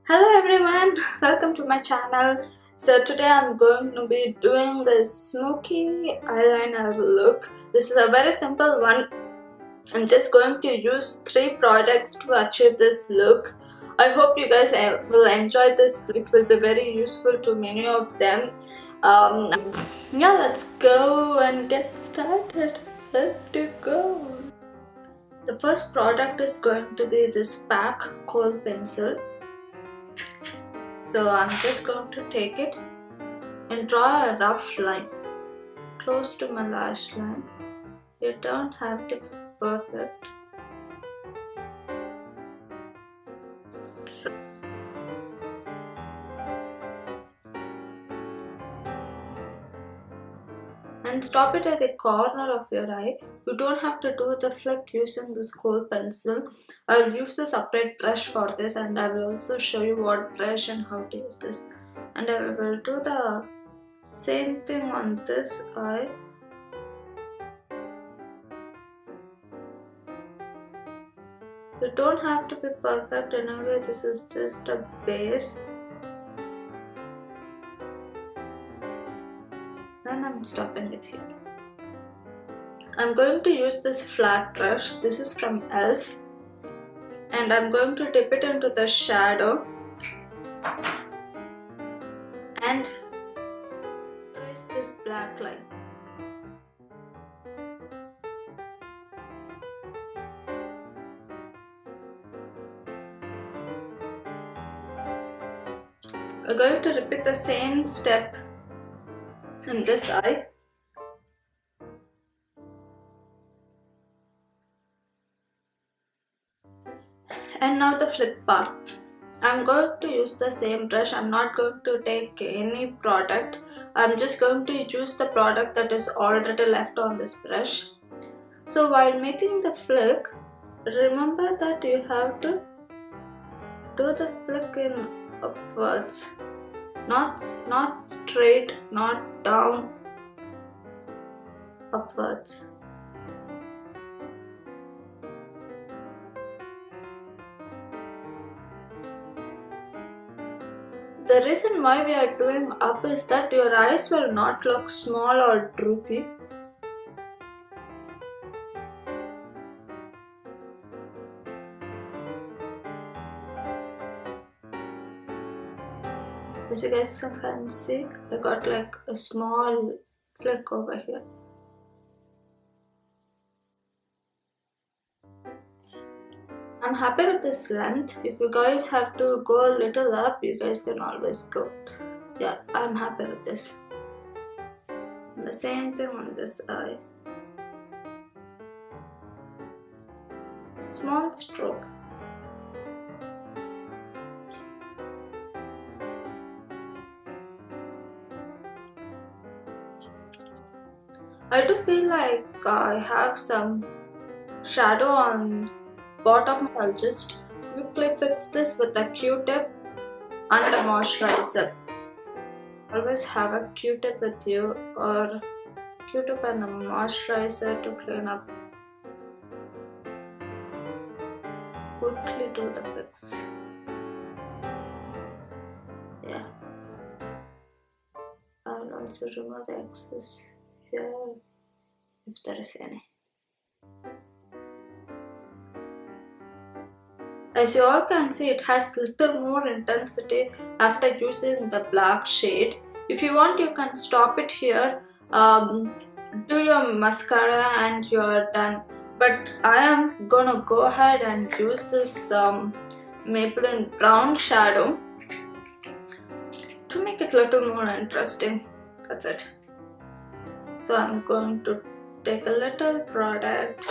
Hello everyone, welcome to my channel. So today I'm going to be doing this smoky eyeliner look. This is a very simple one. I'm just going to use 3 products to achieve this look. I hope you guys will enjoy this. It will be very useful to many of them. Um, yeah, let's go and get started. Let's go. The first product is going to be this pack kohl pencil. So I'm just going to take it and draw a rough line close to my lash line. You don't have to be perfect. And stop it at the corner of your eye. You don't have to do the flick using this kohl pencil. I'll use a separate brush for this, and I will also show you what brush and how to use this. And I will do the same thing on this eye. You don't have to be perfect anyway, this is just a base. And I'm stopping it here. I'm going to use this flat brush. This is from e.l.f. and I'm going to dip it into the shadow and trace this black line. We're going to repeat the same step in this eye. And now the flip part. I'm going to use the same brush. I'm not going to take any product. I'm just going to use the product that is already left on this brush. So while making the flick, remember that you have to do the flick in upwards. Not straight, not down, upwards. The reason why we are doing up is that your eyes will not look small or droopy. As you guys can see, I got like a small flick over here. I'm happy with this length. If you guys have to go a little up, you guys can always go. Yeah, I'm happy with this. And the same thing on this eye. Small stroke. I do feel like I have some shadow on bottom. I'll just quickly fix this with a Q-tip and a moisturizer. Always have a Q-tip with you, or Q-tip and a moisturizer to clean up. Quickly do the fix. Yeah. I'll also remove the excess here if there is any. As you all can see, it has little more intensity after using the black shade. If you want, you can stop it here, do your mascara and you're done. But I am gonna go ahead and use this Maybelline brown shadow to make it a little more interesting. That's it. So I'm going to take a little product.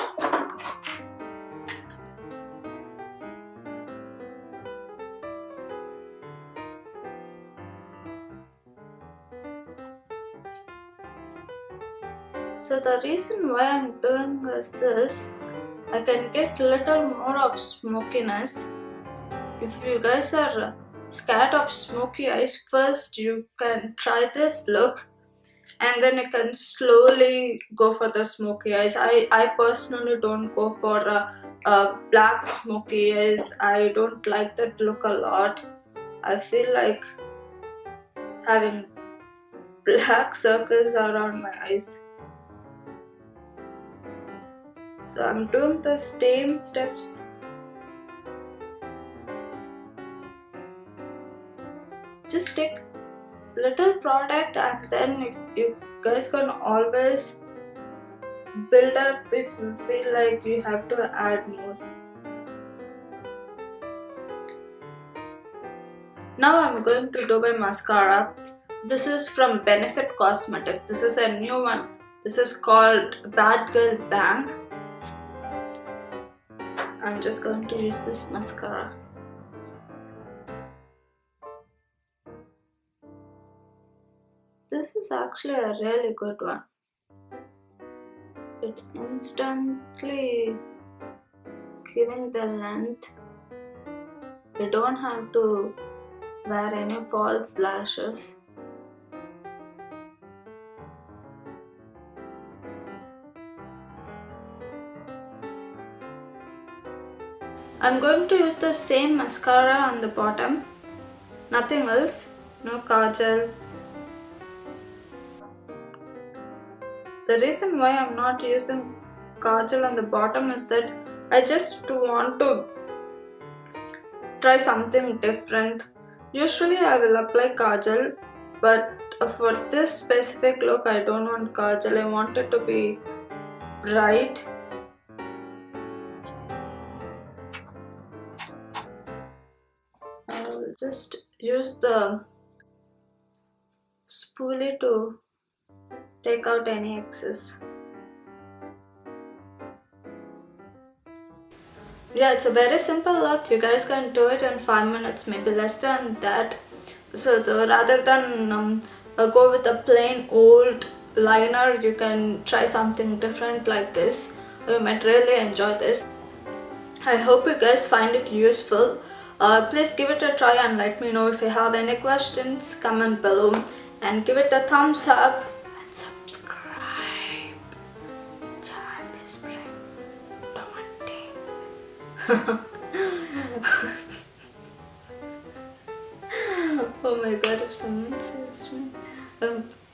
So the reason why I'm doing is this, I can get little more of smokiness. If you guys are scared of smoky eyes, first you can try this look and then you can slowly go for the smoky eyes. I personally don't go for black smoky eyes. I don't like that look a lot. I feel like having black circles around my eyes. So I'm doing the same steps. Just take little product and then you guys can always build up if you feel like you have to add more. Now I'm going to do my mascara. This is from Benefit Cosmetics. This is a new one. This is called BADgal Bang. I'm just going to use this mascara. This is actually a really good one. It instantly giving the length. You don't have to wear any false lashes. I'm going to use the same mascara on the bottom, nothing else, no kajal. The reason why I'm not using kajal on the bottom is that I just want to try something different. Usually I will apply kajal, but for this specific look I don't want kajal. I want it to be bright. I'll just use the spoolie to take out any excess. Yeah, it's a very simple look. You guys can do it in 5 minutes, maybe less than that. So rather than go with a plain old liner, you can try something different like this. You might really enjoy this. I hope you guys find it useful. Please give it a try and let me know if you have any questions. Comment below and give it a thumbs up and subscribe. Oh my god, if someone sees me.